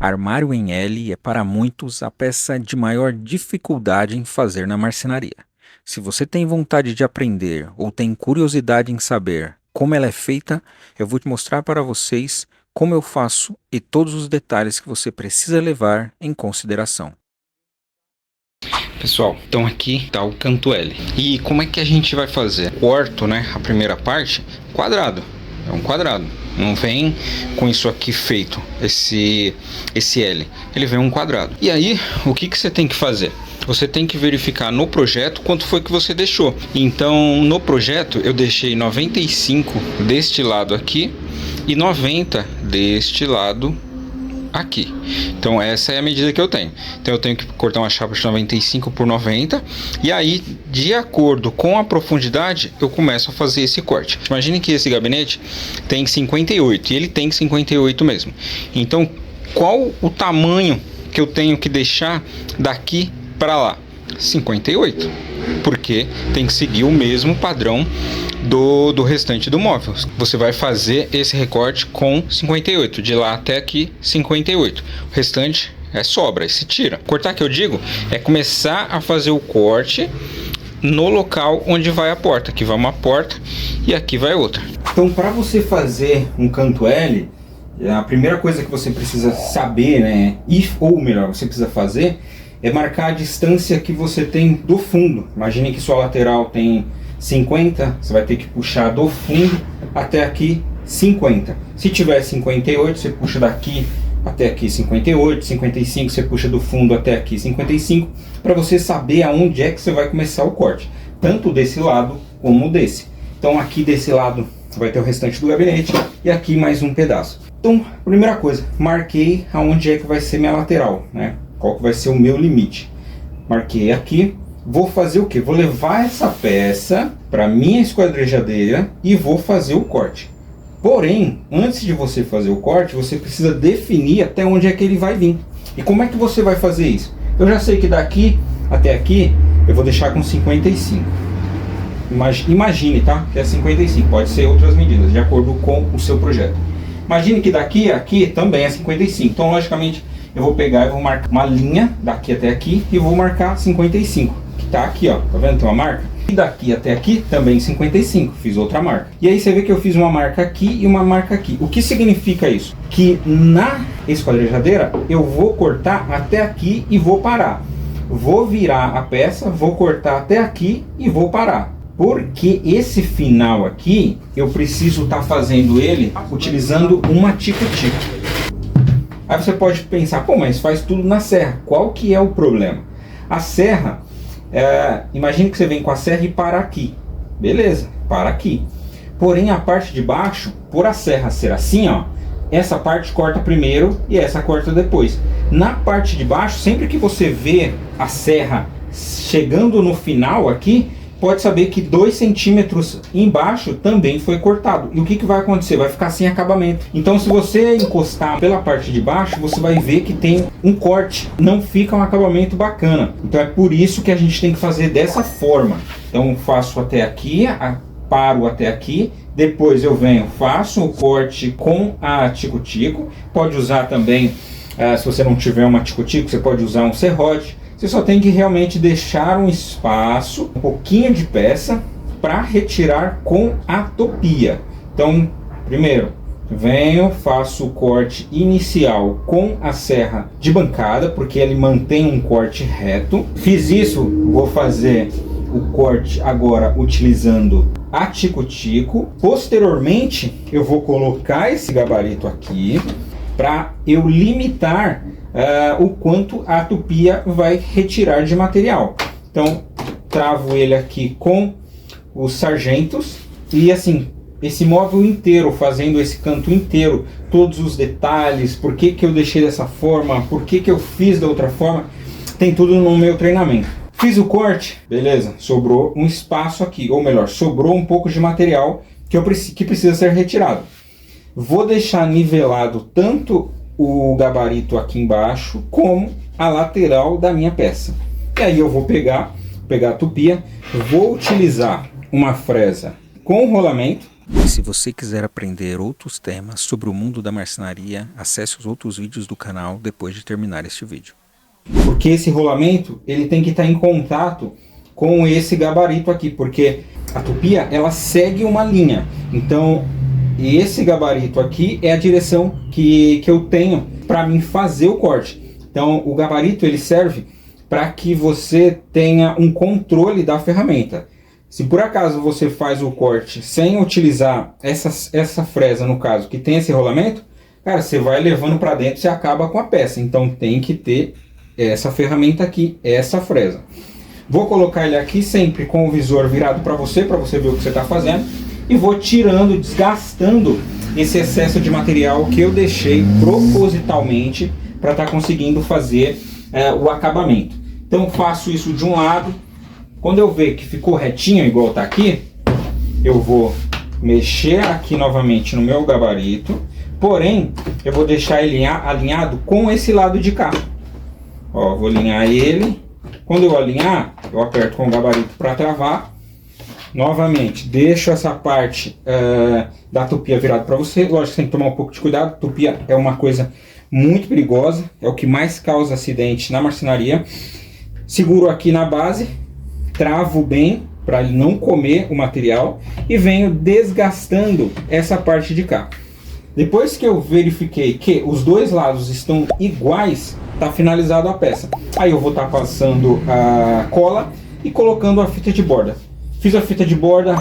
Armário em L é para muitos a peça de maior dificuldade em fazer na marcenaria. Se você tem vontade de aprender ou tem curiosidade em saber como ela é feita, eu vou te mostrar para vocês como eu faço e todos os detalhes que você precisa levar em consideração. Pessoal, então aqui está o canto L. E como é que a gente vai fazer? Corto, né, a primeira parte, quadrado. É um quadrado. Não vem com isso aqui feito, esse L. Ele vem um quadrado. E aí, o que você tem que fazer? Você tem que verificar no projeto quanto foi que você deixou. Então, no projeto, eu deixei 95 deste lado aqui e 90 deste lado aqui. Então essa é a medida que eu tenho. Então eu tenho que cortar uma chapa de 95 por 90 e aí, de acordo com a profundidade, eu começo a fazer esse corte. Imagine que esse gabinete tem 58 e ele tem 58 mesmo. Então qual o tamanho que eu tenho que deixar daqui para lá? 58, porque tem que seguir o mesmo padrão do restante do móvel. Você vai fazer esse recorte com 58, de lá até aqui 58. O restante é sobra, e se tira. Cortar, que eu digo, é começar a fazer o corte no local onde vai a porta. Aqui vai uma porta e aqui vai outra. Então, para você fazer um canto L, a primeira coisa que você precisa saber, né, ou melhor, você precisa fazer, é marcar a distância que você tem do fundo. Imagine que sua lateral tem 50, você vai ter que puxar do fundo até aqui 50. Se tiver 58, você puxa daqui até aqui 58, 55, você puxa do fundo até aqui 55, para você saber aonde é que você vai começar o corte, tanto desse lado como desse. Então aqui desse lado vai ter o restante do gabinete e aqui mais um pedaço. Então, primeira coisa, marquei aonde é que vai ser minha lateral, né? Qual que vai ser o meu limite. Marquei aqui. Vou fazer o que? Vou levar essa peça para minha esquadrejadeira e vou fazer o corte. Porém, antes de você fazer o corte, você precisa definir até onde é que ele vai vir. E como é que você vai fazer isso? Eu já sei que daqui até aqui eu vou deixar com 55. Imagine, tá? Que é 55. Pode ser outras medidas, de acordo com o seu projeto. Imagine que daqui a aqui também é 55. Então, logicamente, eu vou pegar e vou marcar uma linha daqui até aqui e vou marcar 55, que tá aqui, ó, tá vendo? Tem uma marca. E daqui até aqui também 55, fiz outra marca. E aí você vê que eu fiz uma marca aqui e uma marca aqui. O que significa isso? Que na esquadrejadeira eu vou cortar até aqui e vou parar. Vou virar a peça, vou cortar até aqui e vou parar. Porque esse final aqui, eu preciso estar fazendo ele utilizando uma tico-tico. Aí você pode pensar, pô, mas faz tudo na serra. Qual que é o problema? A serra, imagine que você vem com a serra e para aqui. Beleza, para aqui. Porém, a parte de baixo, por a serra ser assim, ó, essa parte corta primeiro e essa corta depois. Na parte de baixo, sempre que você vê a serra chegando no final aqui, pode saber que 2 centímetros embaixo também foi cortado. E o que vai acontecer? Vai ficar sem acabamento. Então, se você encostar pela parte de baixo, você vai ver que tem um corte. Não fica um acabamento bacana. Então, é por isso que a gente tem que fazer dessa forma. Então, faço até aqui, paro até aqui. Depois eu venho, faço o corte com a tico-tico. Pode usar também, se você não tiver uma tico-tico, você pode usar um serrote. Você só tem que realmente deixar um espaço, um pouquinho de peça, para retirar com a topia. Então, primeiro, venho, faço o corte inicial com a serra de bancada, porque ele mantém um corte reto. Fiz isso, vou fazer o corte agora utilizando a tico-tico. Posteriormente, eu vou colocar esse gabarito aqui, para eu limitar o quanto a tupia vai retirar de material. Então, travo ele aqui com os sargentos e assim, esse móvel inteiro, fazendo esse canto inteiro, todos os detalhes, por que eu deixei dessa forma, por que eu fiz da outra forma, tem tudo no meu treinamento. Fiz o corte, beleza, sobrou um espaço aqui, ou melhor, sobrou um pouco de material que precisa ser retirado. Vou deixar nivelado tanto o gabarito aqui embaixo como a lateral da minha peça. E aí eu vou pegar a tupia, vou utilizar uma fresa com rolamento, E se você quiser aprender outros temas sobre o mundo da marcenaria, acesse os outros vídeos do canal depois de terminar este vídeo. Porque esse rolamento ele tem que estar em contato com esse gabarito aqui, porque a tupia ela segue uma linha. Então esse gabarito aqui é a direção que eu tenho para mim fazer o corte. Então o gabarito ele serve para que você tenha um controle da ferramenta. Se por acaso você faz o corte sem utilizar essa fresa, no caso, que tem esse rolamento, cara, você vai levando para dentro e acaba com a peça. Então tem que ter essa ferramenta aqui, essa fresa. Vou colocar ele aqui sempre com o visor virado para você ver o que você está fazendo. E vou tirando, desgastando esse excesso de material que eu deixei propositalmente para estar conseguindo fazer o acabamento. Então faço isso de um lado. Quando eu ver que ficou retinho, igual está aqui, eu vou mexer aqui novamente no meu gabarito. Porém, eu vou deixar ele alinhado com esse lado de cá. Ó, vou alinhar ele. Quando eu alinhar, eu aperto com o gabarito para travar. Novamente, deixo essa parte da tupia virada para você. Lógico que tem que tomar um pouco de cuidado. Tupia é uma coisa muito perigosa. É o que mais causa acidente na marcenaria. Seguro aqui na base. Travo bem para ele não comer o material. E venho desgastando essa parte de cá. Depois que eu verifiquei que os dois lados estão iguais, está finalizado a peça. Aí eu vou estar passando a cola e colocando a fita de borda. Fiz a fita de borda,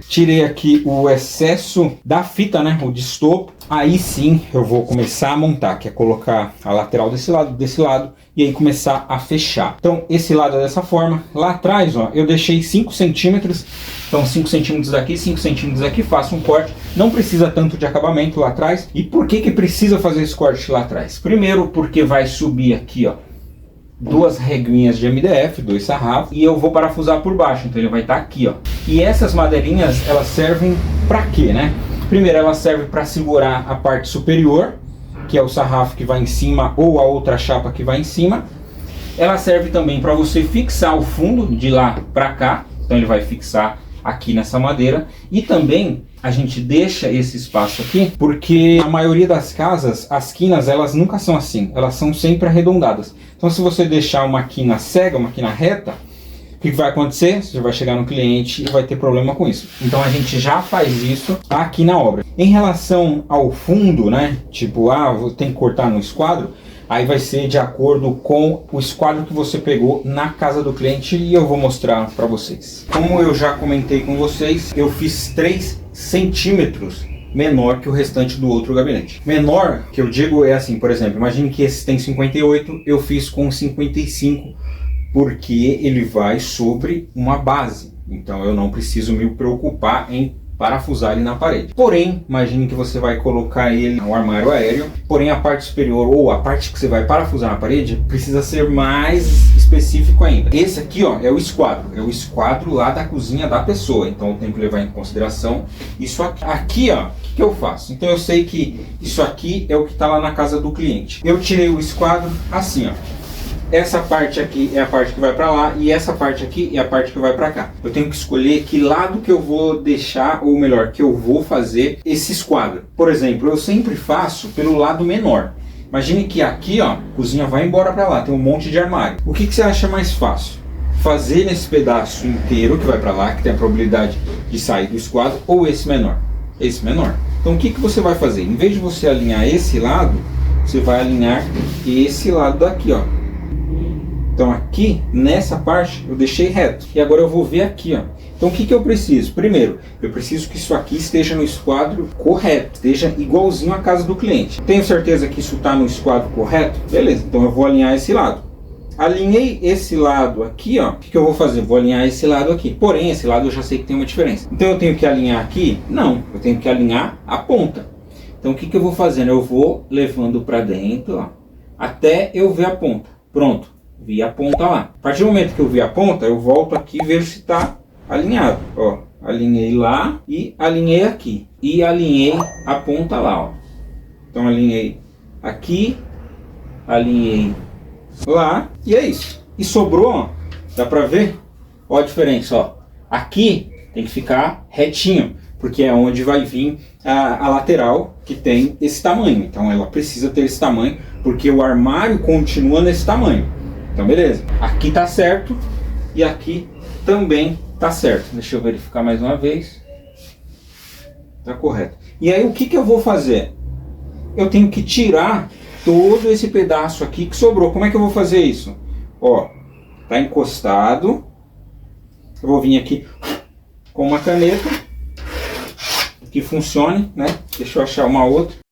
tirei aqui o excesso da fita, né, o destopo. Aí sim eu vou começar a montar, que é colocar a lateral desse lado e aí começar a fechar. Então esse lado é dessa forma. Lá atrás, ó, eu deixei 5 centímetros. Então 5 centímetros daqui, 5 centímetros aqui, faço um corte. Não precisa tanto de acabamento lá atrás. E por que precisa fazer esse corte lá atrás? Primeiro porque vai subir aqui, ó, 2 reguinhas de MDF, 2 sarrafos, e eu vou parafusar por baixo, então ele vai estar aqui, ó. E essas madeirinhas, elas servem para quê, né? Primeiro, ela serve para segurar a parte superior, que é o sarrafo que vai em cima ou a outra chapa que vai em cima. Ela serve também para você fixar o fundo de lá para cá, então ele vai fixar aqui nessa madeira. E também a gente deixa esse espaço aqui porque a maioria das casas, as quinas, elas nunca são assim, elas são sempre arredondadas. Então se você deixar uma quina cega, uma quina reta, o que vai acontecer? Você vai chegar no cliente e vai ter problema com isso. Então a gente já faz isso aqui na obra. Em relação ao fundo, né, tipo, tem que cortar no esquadro, aí vai ser de acordo com o esquadro que você pegou na casa do cliente e eu vou mostrar para vocês. Como eu já comentei com vocês, eu fiz 3 centímetros menor que o restante do outro gabinete. Menor, que eu digo, é assim, por exemplo, imagine que esse tem 58, eu fiz com 55, porque ele vai sobre uma base. Então eu não preciso me preocupar em parafusar ele na parede. Porém, imagine que você vai colocar ele no armário aéreo, porém a parte superior ou a parte que você vai parafusar na parede precisa ser mais específico ainda. Esse aqui, ó, é o esquadro lá da cozinha da pessoa, então eu tenho que levar em consideração isso aqui. Aqui, ó, o que eu faço? Então eu sei que isso aqui é o que está lá na casa do cliente. Eu tirei o esquadro assim, ó. Essa parte aqui é a parte que vai para lá e essa parte aqui é a parte que vai para cá. Eu tenho que escolher que lado que eu vou deixar, ou melhor, que eu vou fazer esse esquadro. Por exemplo, eu sempre faço pelo lado menor. Imagine que aqui, ó, a cozinha vai embora para lá, tem um monte de armário. O que você acha mais fácil? Fazer nesse pedaço inteiro que vai para lá, que tem a probabilidade de sair do esquadro, ou esse menor? Esse menor. Então o que você vai fazer? Em vez de você alinhar esse lado, você vai alinhar esse lado daqui, ó. Então aqui, nessa parte, eu deixei reto. E agora eu vou ver aqui, ó. Então o que eu preciso? Primeiro, eu preciso que isso aqui esteja no esquadro correto. Esteja igualzinho à casa do cliente. Tenho certeza que isso está no esquadro correto? Beleza, então eu vou alinhar esse lado. Alinhei esse lado aqui, ó. O que eu vou fazer? Vou alinhar esse lado aqui. Porém, esse lado eu já sei que tem uma diferença. Então eu tenho que alinhar aqui? Não, eu tenho que alinhar a ponta. Então o que eu vou fazendo? Eu vou levando para dentro, ó, até eu ver a ponta. Pronto. Vi a ponta lá. A partir do momento que eu vi a ponta, eu volto aqui e vejo se está alinhado. Ó, alinhei lá e alinhei aqui. E alinhei a ponta lá, ó. Então alinhei aqui, alinhei lá e é isso. E sobrou, ó, dá pra ver? Ó a diferença, ó. Aqui tem que ficar retinho, porque é onde vai vir a lateral, que tem esse tamanho. Então ela precisa ter esse tamanho, porque o armário continua nesse tamanho. Então beleza, aqui tá certo e aqui também tá certo. Deixa eu verificar mais uma vez. Tá correto. E aí o que que eu vou fazer? Eu tenho que tirar todo esse pedaço aqui que sobrou. Como é que eu vou fazer isso? Ó, tá encostado. Eu vou vir aqui com uma caneta que funcione, né? Deixa eu achar uma outra.